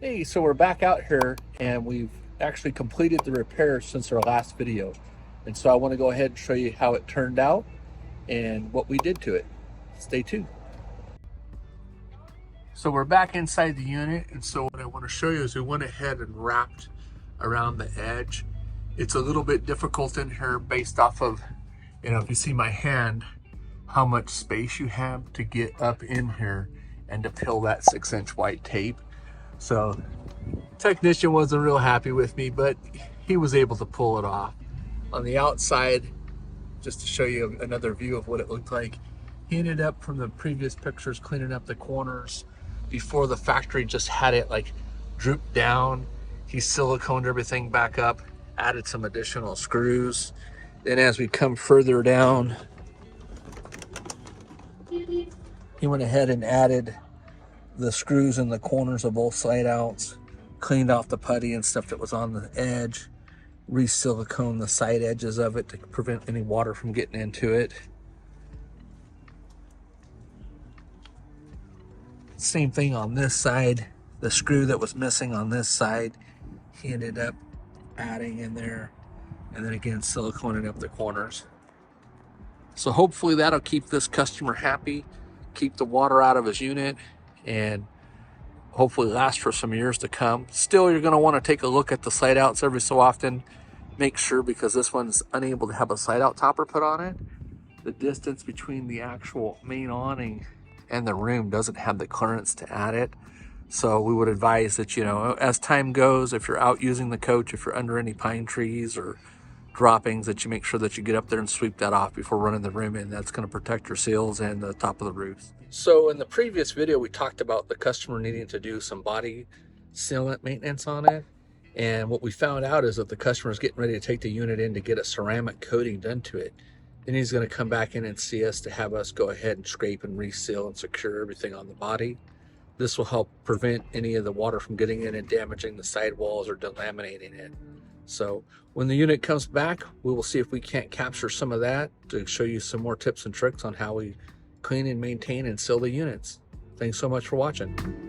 Hey, so we're back out here and we've actually completed the repair since our last video. And so I want to go ahead and show you how it turned out and what we did to it. Stay tuned. So we're back inside the unit, and so what I want to show you is we went ahead and wrapped around the edge. It's a little bit difficult in here based off of, if you see my hand, how much space you have to get up in here and to peel that 6-inch white tape. So technician wasn't real happy with me, but he was able to pull it off. On the outside, just to show you another view of what it looked like, he ended up, from the previous pictures, cleaning up the corners. Before, the factory just had it like drooped down. He siliconed everything back up, added some additional screws. Then as we come further down, he went ahead and added the screws in the corners of both slide outs, cleaned off the putty and stuff that was on the edge, re-siliconed the side edges of it to prevent any water from getting into it. Same thing on this side. The screw that was missing on this side, he ended up adding in there, and then again siliconing up the corners. So hopefully that'll keep this customer happy, keep the water out of his unit, and hopefully last for some years to come. Still, you're going to want to take a look at the slide outs every so often. Make sure, because this one's unable to have a slide out topper put on it, the distance between the actual main awning and the room doesn't have the clearance to add it. So we would advise that, as time goes, if you're out using the coach, if you're under any pine trees or droppings, that you make sure that you get up there and sweep that off before running the room in. That's going to protect your seals and the top of the roofs. So in the previous video, we talked about the customer needing to do some body sealant maintenance on it. And what we found out is that the customer is getting ready to take the unit in to get a ceramic coating done to it. Then he's going to come back in and see us to have us go ahead and scrape and reseal and secure everything on the body. This will help prevent any of the water from getting in and damaging the sidewalls or delaminating it. So when the unit comes back, we will see if we can't capture some of that to show you some more tips and tricks on how we clean and maintain and seal the units. Thanks so much for watching.